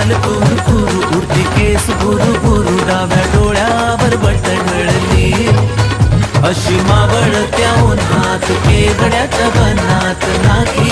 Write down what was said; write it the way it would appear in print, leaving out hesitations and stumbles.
गाल कुरु कुरु उडती केस भुरु भुरु डाव्या डोळ्यावर बटणळली अशी मावळत्या उन्हात केवड्याच्या बनात नाकी